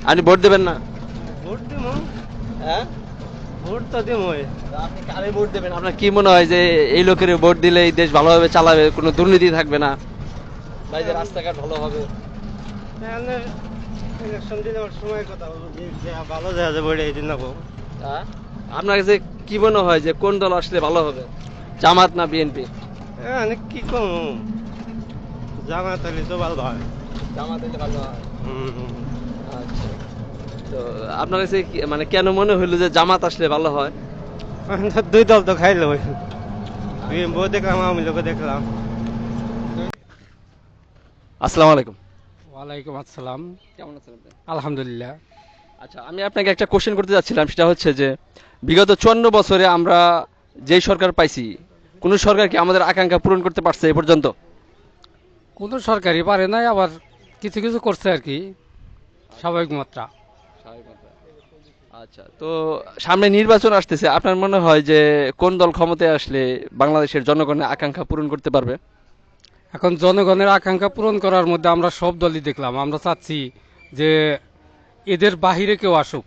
আপনি ভোট দেবেন না? ভোট দিমু। হ্যাঁ, ভোট তো দিমুই। আপনি কারে ভোট দেবেন? আপনার কি মনে হয় যে এই লোকের ভোট দিলে এই দেশ ভালোভাবে চালাবে, কোনো দুর্নীতি থাকবে না, বা এই যে রাস্তাঘাট ভালো হবে? তাহলে ইলেকশন দিলে ওর সময় কথা বলবো, যে ভালো দেখা যাবে ওইটা এই দিন নেবো। হ্যাঁ? আপনার কাছে কি মনে হয় যে কোন দল আসলে ভালো হবে, জামাত না বিএনপি? আমি কি কম, জামাত হলে তো ভালো হয়। জামাত হলে ভালো হয়। হুম। আচ্ছা, তো আপনার কাছে মানে কেন মনে হইলো যে জামাত আসলে ভালো হয়? দুই দল তো খাইলো, বিএমপিও দেখলাম, আওয়ামী লীগও দেখলাম। আসসালামু আলাইকুম। ওয়ালাইকুম আসসালাম। কেমন আছেন আপনি? আলহামদুলিল্লাহ। আচ্ছা, আমি আপনাকে একটা কোশ্চেন করতে যাচ্ছিলাম, সেটা হচ্ছে যে বিগত 54 বছরে আমরা যেই সরকার পাইছি, কোন সরকার কি আমাদের আকাঙ্ক্ষা পূরণ করতে পারছে এ পর্যন্ত? কোনো সরকারি পারে নাই, আবার কিছু কিছু করছে আর কি, স্বাভাবিক মাত্রা। আচ্ছা, তো সামনে নির্বাচন আসতেছে, আপনার মনে হয় যে কোন দল ক্ষমতায় আসলে বাংলাদেশের জনগণের আকাঙ্ক্ষা পূরণ করতে পারবে? এখন জনগণের আকাঙ্ক্ষা পূরণ করার মধ্যে আমরা সব দলই দেখলাম, আমরা চাচ্ছি যে এদের বাহিরে কেউ আসুক,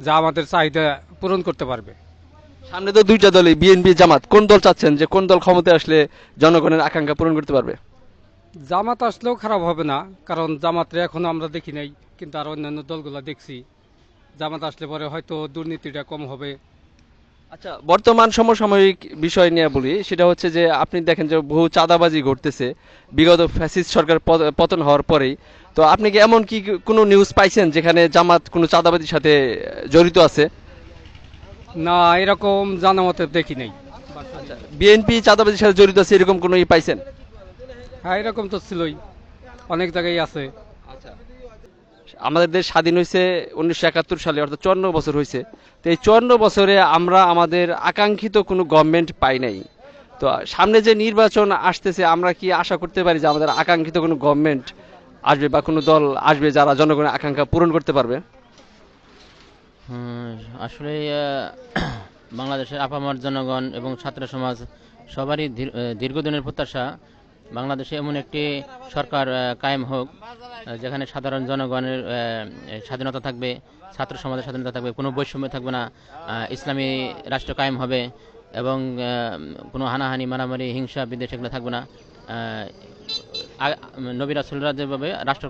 যা আমাদের চাহিদা পূরণ করতে পারবে। সামনে তো দুইটা দলই, বিএনপি জামাত, কোন দল চাচ্ছেন যে কোন দল ক্ষমতায় আসলে জনগণের আকাঙ্ক্ষা পূরণ করতে পারবে? জামাত আসলেও খারাপ হবে না, কারণ জামাতরে এখনো আমরা দেখি নাই, কিন্তু আর অন্যান্য দলগুলো দেখছি। জামাত আসলে পরে হয়তো দুর্নীতিটা কম হবে। আচ্ছা, বর্তমান সমসাময়িক বিষয় নিয়ে বলি, সেটা হচ্ছে যে আপনি দেখেন যে বহু চাঁদাবাজি ঘটতেছে বিগত ফ্যাসিস্ট সরকার পতন হওয়ার পরেই। তো আপনি কি এমন কি কোনো নিউজ পাইছেন যেখানে জামাত কোনো চাঁদাবাজির সাথে জড়িত আছে? না, এরকম জানা মতে দেখি নাই। আচ্ছা, বিএনপি চাঁদাবাজির সাথে জড়িত আছে এরকম কোনো পাইছেন? হ্যাঁ, এরকম তো ছিলই, অনেক জায়গায় আছে। আচ্ছা, আমাদের দেশ স্বাধীন হয়েছে 1971 সালে, অর্থাৎ 54 বছর হয়েছে। তো এই 54 বছরে আমরা আমাদের আকাঙ্ক্ষিত কোনো গভর্নমেন্ট পাই নাই। তো সামনে যে নির্বাচন আসতেছে, আমরা কি আশা করতে পারি যে আমাদের আকাঙ্ক্ষিত কোনো গভর্নমেন্ট আসবে বা কোনো দল আসবে যারা জনগণের আকাঙ্ক্ষা পূরণ করতে পারবে? হুম, আসলে বাংলাদেশের আপামর জনগণ এবং ছাত্র সমাজ সবারই দীর্ঘদিনের প্রত্যাশা বাংলাদেশে এমন একটি সরকার কায়েম হোক, যেখানে সাধারণ জনগণের স্বাধীনতা থাকবে, ছাত্র সমাজের স্বাধীনতা থাকবে, কোনো বৈষম্য থাকবে না, ইসলামী রাষ্ট্র কায়েম হবে এবং কোনো হানাহানি মারামারি হিংসা বিদ্বেষ এগুলো থাকবে না। নবী রাসূলরা যেভাবে রাষ্ট্র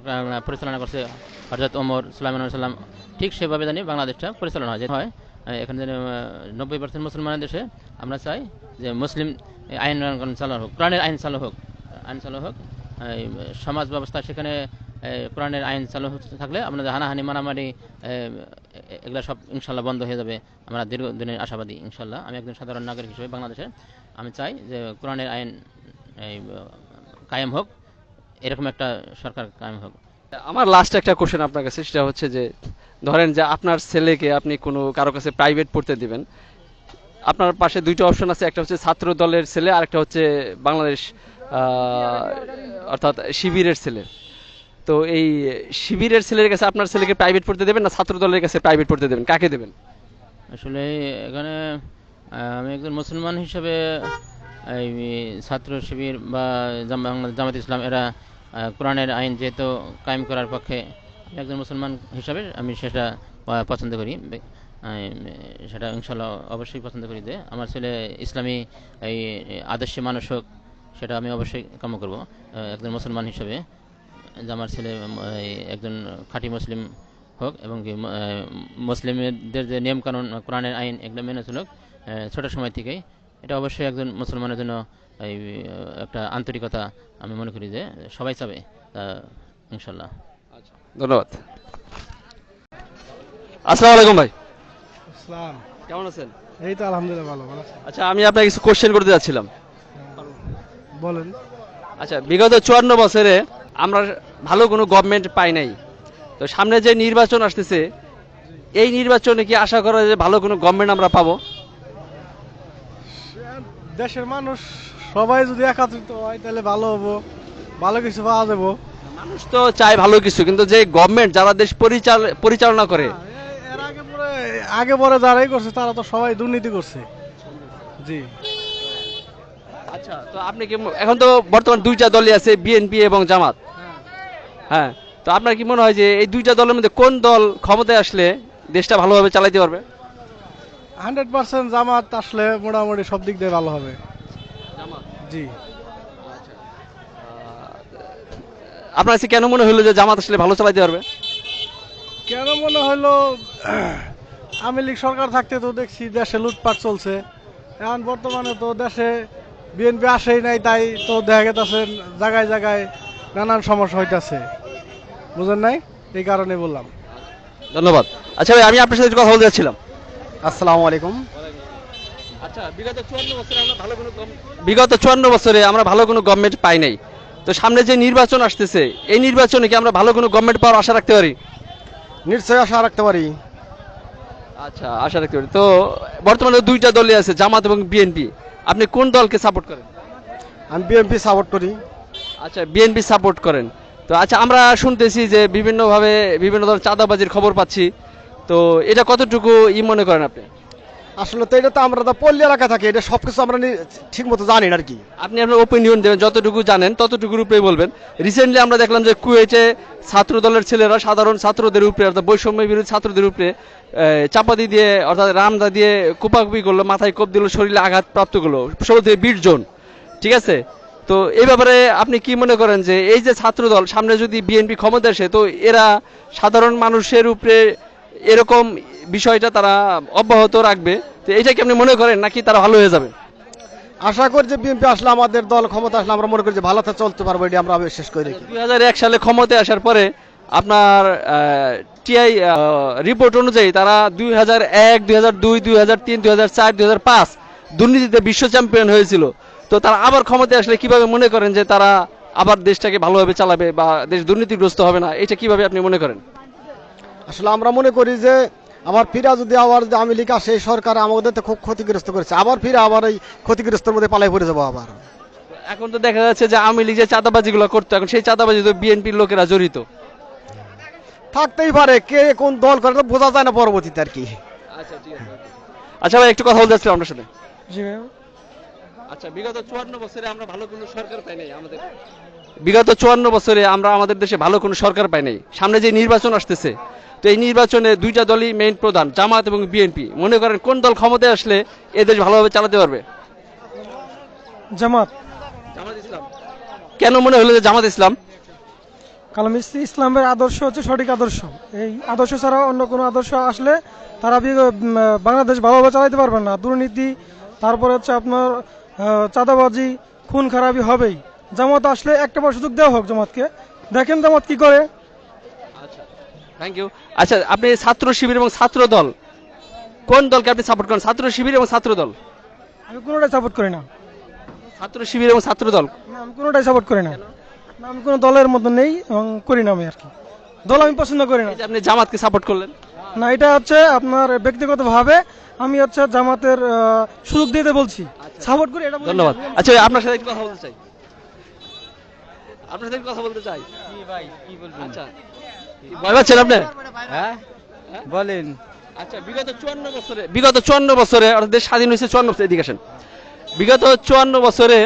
পরিচালনা করছে, হযরত ওমর সুলাইমান সাল্লাম, ঠিক সেভাবে জানি বাংলাদেশটা পরিচালনা হয়। এখানে যেন 90% মুসলমানের দেশে আমরা চাই যে মুসলিম আইন কানুন চালু হোক, কোরআনের আইন চালু হোক, এই সমাজ ব্যবস্থা সেখানে কোরআনের আইন চালু থাকলে আমাদের হানাহানি মারামারি এগুলো সব ইনশাল্লাহ বন্ধ হয়ে যাবে। আমরা দীর্ঘদিনের আশাবাদী ইনশাল্লাহ। আমি একজন সাধারণ নাগরিক হিসেবে বাংলাদেশের আমি চাই যে কোরআনের আইন এই কায়েম হোক, এরকম একটা সরকার কায়েম হোক। আমার লাস্ট একটা কোশ্চেন আপনার কাছে, সেটা হচ্ছে যে ধরেন যে আপনার ছেলেকে আপনি কোনো কারো কাছে প্রাইভেট পড়তে দিবেন, আপনার পাশে দুইটা অপশন আছে, একটা হচ্ছে ছাত্র দলের ছেলে আর একটা হচ্ছে বাংলাদেশ অর্থাৎ শিবিরের ছেলে। তো এই শিবিরের ছেলের কাছে আপনার ছেলেকে প্রাইভেট পড়তে দেবেন না ছাত্র দলের কাছে প্রাইভেট পড়তে দেবেন, কাকে দেবেন? আসলে এখানে আমি একজন মুসলমান হিসেবে এই ছাত্র শিবির বা জামাত ইসলাম এরা কোরআনের আইন যেহেতু কায়েম করার পক্ষে, আমি একজন মুসলমান হিসাবে আমি সেটা পছন্দ করি। সেটা ইনশাল্লাহ অবশ্যই পছন্দ করি যে আমার ছেলে ইসলামী এই আদর্শে মানুষ হোক, সেটা আমি অবশ্যই কাম্য করব একজন মুসলমান হিসেবে, যে আমার ছেলে একজন খাঁটি মুসলিম হোক এবং কি মুসলিমদের যে নিয়মকানুন কোরআনের আইন এগুলো মেনে চলুক ছোট সময় থেকেই। এটা অবশ্যই একজন মুসলমানের জন্য এই একটা আন্তরিকতা আমি মনে করি যে সবাই চাবে ইনশাল্লাহ। ধন্যবাদ। আসসালামু আলাইকুম ভাই। ইসলাম। কেমন আছেন? এই তো আলহামদুলিল্লাহ, ভালো ভালো। আচ্ছা, আমি আপনাকে কিছু কোশ্চেন করতে যাচ্ছিলাম। বলেন। আচ্ছা, বিগত 54 বছরে আমরা ভালো কোনো গভর্নমেন্ট পাই নাই। তো সামনে যে নির্বাচন আসতেছে, এই নির্বাচনে কি আশা করা যায় যে ভালো কোনো গভর্নমেন্ট আমরা পাবো? দেশের মানুষ সবাই যদি একত্রিত হয় তাহলে ভালো হবো, ভালো কিছু পাওয়া যাবো। মানুষ তো চায় ভালো কিছু, কিন্তু যে গভর্নমেন্ট যারা দেশ পরিচালনা করে, এর আগে পরে যারাই করছে তারা তো সবাই দুর্নীতি করছে। জি। আচ্ছা, তো আপনি কি এখন তো বর্তমান দুইটা দলই আছে, বিএনপি এবং জামাত। হ্যাঁ, তো আপনার কি মনে হয় যে এই দুইটা দলের মধ্যে কোন দল ক্ষমতায় আসলে দেশটা ভালোভাবে চালাতে পারবে? 100% জামাত আসলে মোটামুটি সব দিক দিয়ে ভালো হবে। জি, আপনার কাছে কেন মনে হলো যে জামাত আসলে ভালো চালাতে পারবে? কেন মনে হলো আওয়ামী লীগ সরকার থাকতে তো দেখছি দেশে লুটপাট চলছে। এখন বর্তমানে তো দেশে বিএনপি আসেই নাই, তাই তো দেখা গেছে জায়গায় জায়গায় নানান সমস্যা হইতাছে, বুঝেন নাই? এই কারণে বললাম। ধন্যবাদ। আচ্ছা ভাই, আমি আপনার সাথে একটু কথা বলতে যাচ্ছিলাম। আসসালামু আলাইকুম। আচ্ছা, বিগত 54 বছরে আমরা ভালো কোনো গভর্নমেন্ট পাই নাই। তো সামনে যে নির্বাচন আসতেছে, এই নির্বাচনে কি আমরা ভালো কোনো গভর্নমেন্ট পাওয়ার আশা রাখতে পারি? নিশ্চয়ই আশা রাখতে পারি। আচ্ছা, আশা রাখতে পারি। তো বর্তমানে দুইটা দলই আছে, জামাত এবং বিএনপি। আপনি কোন দলকে সাপোর্ট করেন? আমি বিএনপি সাপোর্ট করি। আচ্ছা, বিএনপি সাপোর্ট করেন। তো আচ্ছা, আমরা শুনতেছি যে বিভিন্নভাবে বিভিন্ন ধরনের চাঁদাবাজির খবর পাচ্ছি। তো এটা কতটুকু মনে করেন আপনি? আসলে তো এটা তো আমরা তো পল্লী এলাকায় থাকি, এটা সবকিছু আমরা ঠিক মতো জানি না আর কি। আপনি আপনার ওপিনিয়ন দেবেন, যতটুকু জানেন ততটুকুর উপরে বলবেন। রিসেন্টলি আমরা দেখলাম যে কুয়েটে ছাত্র দলের ছেলেরা সাধারণ ছাত্রদের উপরে, অর্থাৎ বৈষম্য বিরোধী ছাত্রদের উপরে চাপাতি দিয়ে, অর্থাৎ রামদা দিয়ে কুপাকুপি করলো, মাথায় কোপ দিল, শরীরে আঘাত প্রাপ্ত করলো, 16 থেকে 20 জন। ঠিক আছে? তো এই ব্যাপারে আপনি কি মনে করেন যে এই যে ছাত্র দল, সামনে যদি বিএনপি ক্ষমতা আসে, তো এরা সাধারণ মানুষের উপরে এরকম বিষয়টা তারা অব্যাহত রাখবে? তো এইটা কি আপনি মনে করেন, নাকি তারা ভালো হয়ে যাবে? আশা করি যে বিএনপি আসলে, আমাদের দল ক্ষমতা আসলে আমরা মনে করি যে ভালো চলতে পারবো, এটি আমরা বিশ্বাস করি। 2001 সালে ক্ষমতায় আসার পরে আপনার টিআই রিপোর্ট অনুযায়ী তারা 2001, 2002, 2003, 2004, 2005 দুর্নীতিতে বিশ্ব চ্যাম্পিয়ন হয়েছিল। তো তারা আবার ক্ষমতায় আসলে কিভাবে মনে করেন যে তারা আবার দেশটাকে ভালোভাবে চালাবে বা দেশ দুর্নীতিগ্রস্ত হবে না? এটা কিভাবে আপনি মনে করেন? আসলে আমরা মনে করি যে আবার ফিরা যদি আবার যে আওয়ামী লীগ আসে, এই সরকার আমাদের তো খুব ক্ষতিগ্রস্ত করেছে, আবার ফিরে আবার এই ক্ষতিগ্রস্তের মধ্যে পালাই পড়ে যাবো আবার। এখন তো দেখা যাচ্ছে যে আওয়ামী লীগ যে চাঁদাবাজিগুলো করতো, এখন সেই চাঁদাবাজি তো বিএনপির লোকেরা জড়িত। থাকতেই পারে, কে কোন দল করে তো বোঝা যায় না পরবর্তীতে আর কি। আচ্ছা, ঠিক আছে। আচ্ছা ভাই, একটু কথা বলতে চাচ্ছিলাম আপনার সাথে। জি ভাই। আচ্ছা, বিগত 54 বছরে আমরা ভালো কোনো সরকার পাই নাই। বিগত 54 বছরে আমরা আমাদের দেশে ভালো কোনো সরকার পাই নাই। সামনে যে নির্বাচন আসতেছে, তো এই নির্বাচনে দুইটা দলই মেইন প্রধান, জামাত এবং বিএনপি। মনে করেন কোন দল ক্ষমতায় আসলে এ দেশ ভালোভাবে চালাতে পারবে? জামাত। জামাত ইসলাম। কেন মনে হলো যে জামাত ইসলাম? কালাম ইসলামের আদর্শ হচ্ছে সঠিক আদর্শ। এই আদর্শ ছাড়া অন্য কোনো আদর্শ আসলে তারা বাংলাদেশ ভালোভাবে চালাতে পারবে না। দুর্নীতি, তারপরে হচ্ছে আপনার চাঁদাবাজি, খুন খারাপি হবেই। জামাত আসলে একটা বার সুযোগ দেওয়া হোক জামাতকে, দেখেন জামাত কি করে। আচ্ছা, থ্যাংক ইউ। আচ্ছা, আপনি ছাত্র শিবির এবং ছাত্র দল, কোন দলকে আপনি সাপোর্ট করেন? ছাত্র শিবির এবং ছাত্র দল? আমি কোনোটাই সাপোর্ট করি না। ছাত্র শিবির এবং ছাত্র দল? না, আমি কোনোটাই সাপোর্ট করি না। না, আমি কোনো দলের মতো নেই এবং করি না আমি আর কি। দল আমি পছন্দ করি না। এই যে আপনি জামাতকে সাপোর্ট করলেন? না, এটা হচ্ছে আপনার ব্যক্তিগতভাবে আমি হচ্ছে জামাতের সুযোগ দিতে বলছি, সাপোর্ট করি এটা বলি না। ধন্যবাদ। আচ্ছা, আপনার সাথে একটু কথা বলতে চাই। আপনার সাথে একটু কথা বলতে চাই। আচ্ছা, ভয় পাচ্ছেন আপনি? হ্যাঁ, বলেন। আচ্ছা, বিগত 54 বছরে অর্থাৎ দেশ স্বাধীন হয়েছে 54 বছর, এদিকে আসেন। বিগত 54 বছরে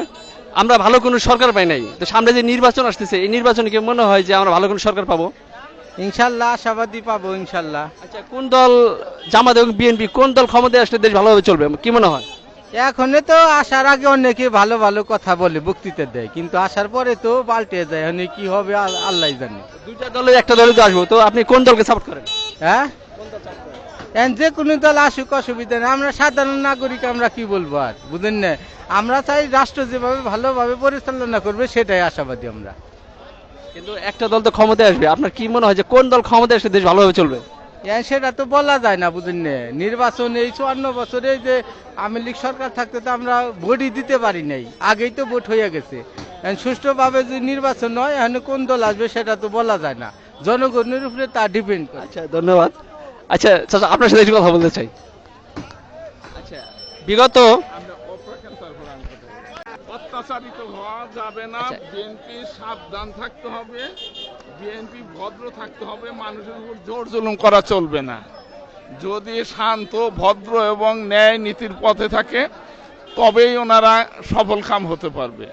আমরা ভালো কোনো সরকার পাই নাই। তো সামনে যে নির্বাচন আসতেছে, এই নির্বাচনে কি মনে হয় যে আমরা ভালো কোনো সরকার পাবো? ইনশাল্লাহ আশাবাদী পাবো, ইনশাল্লাহ। আচ্ছা, কোন দল, জামাত এবং বিএনপি, কোন দল ক্ষমতায় আসলে দেশ ভালোভাবে চলবে কি মনে হয়? এখন তো আসার আগে অনেকে ভালো ভালো কথা বলে, বক্তৃতা দেয়, কিন্তু আসার পরে তো পাল্টে যায়। এখন কি হবে আল্লাহ জানে। দুইটা দলের একটা দলে তো আসবো, তো আপনি কোন দলকে সাপোর্ট করেন? হ্যাঁ, এখন যে কোনো দল আসুক, অসুবিধা নেই। আমরা সাধারণ নাগরিক, আমরা কি বলবো আর, বুঝেন না? আমরা চাই রাষ্ট্র যেভাবে ভালোভাবে পরিচালনা করবে, সেটাই আশাবাদী আমরা। কিন্তু একটা দল তো ক্ষমতায় আসবে, আপনার কি মনে হয় যে কোন দল ক্ষমতায় আসলে দেশ ভালোভাবে চলবে? সেটা তো বলা যায় না, বুঝেন না? নির্বাচন এই 54 বছরে যে আওয়ামী লীগ সরকার থাকতে তো আমরা ভোটই দিতে পারি নাই, আগেই তো ভোট হয়ে গেছে। এখন সুষ্ঠুভাবে যদি নির্বাচন হয়, এখন কোন দল আসবে সেটা তো বলা যায় না, জনগণের উপরে তা ডিপেন্ড করে। আচ্ছা, ধন্যবাদ। আচ্ছা চাচা, আপনার সাথে একটু কথা বলতে চাই। আচ্ছা, বিগত অত্যাচারিত হওয়া যাবে না। আচ্ছা। বিএনপি সাবধান থাকতে হবে, বিএনপি ভদ্র থাকতে হবে, মানুষের উপর জোর জুলুম করা চলবে না। যদি শান্ত, ভদ্র এবং ন্যায় নীতির পথে থাকে, তবেই ওনারা সফলকাম হতে পারবে।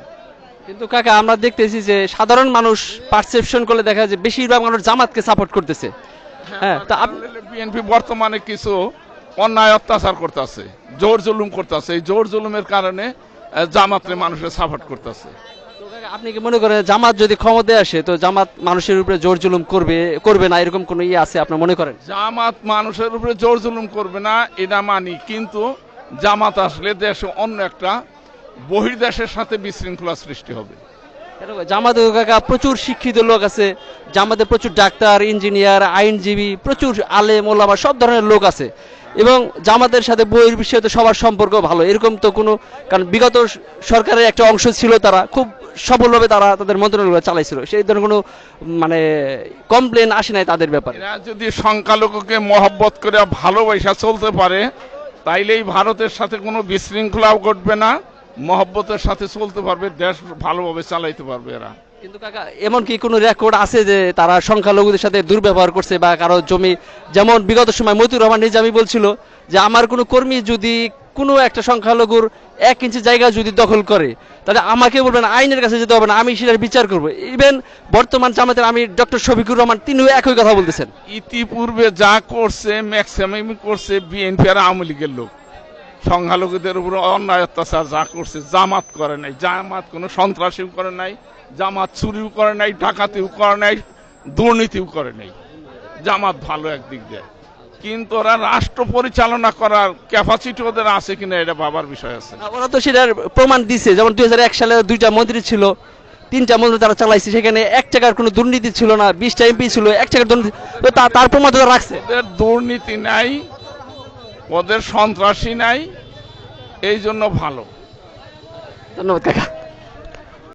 কিন্তু কাকা আমরা দেখতেছি যে সাধারণ মানুষ পারসেপশন করলে দেখা যায় যে বেশিরভাগ মানুষ জামাতকে সাপোর্ট করতেছে। হ্যাঁ, তা বিএনপি বর্তমানে কিছু অন্যায় অত্যাচার করতেছে, জোর জুলুম করতেছে, এই জোর জুলুমের কারণে জামাতরে মানুষের সাপোর্ট করতেছে। আপনি কি মনে করেন জামাত যদি ক্ষমতায় আসে তো জামাত মানুষের উপরে জোর জুলুম করবে না, এরকম কোনো ইয়ে আছে আপনার মনে করেন? জামাত মানুষের উপরে জোর জুলুম করবে না এটা মানি, কিন্তু জামাত আসলে দেশে অন্য একটা বহির্দেশের সাথে বিশৃঙ্খলা সৃষ্টি হবে। জামাতে কাকা প্রচুর শিক্ষিত লোক আছে, জামাতে প্রচুর ডাক্তার, ইঞ্জিনিয়ার, আইনজীবী, প্রচুর আলেম ওলামা সব ধরনের লোক আছে, এবং জামাতের সাথে বহির্বিশ্বে তো সবার সম্পর্ক ভালো, এরকম তো কোনো, কারণ বিগত সরকারের একটা অংশ ছিল, তারা খুব সফলভাবে তারা তাদের মন্ত্রণালয় চালাইছিল, সেই ধরনের কোনো মানে কমপ্লেন আসে নাই তাদের ব্যাপারে। এরা যদি সংখ্যালঘুকে মহব্বত করে ভালোবাসা চলতে পারে তাইলেই ভারতের সাথে কোনো বিশৃঙ্খলাও ঘটবে না, মহব্বতের সাথে চলতে পারবে, দেশ ভালোভাবে চালাইতে পারবে এরা। কিন্তু কাকা এমন কি কোনো রেকর্ড আছে যে তারা সংখ্যালঘুদের সাথে দুর্ব্যবহার করছে বা কারো জমি, যেমন বিগত সময় মতিউর রহমান নিজামী বলছিল যে আমার কোনো কর্মী যদি কোনো একটা সংখ্যালঘুর 1 ইঞ্চি জায়গা যদি দখল করে তাহলে আমাকে বলবেন আইনের কাছে যেতে হবে না, আমি সেটার বিচার করবো। ইভেন বর্তমান জামাতের আমি ডক্টর শফিকুর রহমান তিনিও একই কথা বলতেছেন। ইতিপূর্বে যা করছে ম্যাক্সিমাম করছে বিএনপি আর আওয়ামী লীগের লোক, সংখ্যালঘুদের উপর অন্যায় অত্যাচার যা করছে জামাত করে নাই। জামাত কোনো সন্ত্রাসীও করে নাই, জামাত চুরিও করে নাই, ডাকাতিও করে নাই, দুর্নীতিও করে নাই। জামাত ভালো একদিক দিয়ে, কিন্তু ওরা রাষ্ট্র পরিচালনা করার ক্যাপাসিটি ওদের আছে কিনা এটা ভাবার বিষয় আছে। ওরা তো সেটার প্রমাণ দিছে, যেমন 2001 সালে 2টা মন্ত্রী ছিল, 3টা মন্ত্রী তারা চালাইছে, সেখানে 1 টাকার কোনো দুর্নীতি ছিল না, 20টা এমপি ছিল, 1 টাকার দুর্নীতি, তো তার প্রমাণ তো রাখছে। ওদের দুর্নীতি নাই, ওদের সন্ত্রাসী নাই, এই জন্য ভালো। ধন্যবাদ কাকা।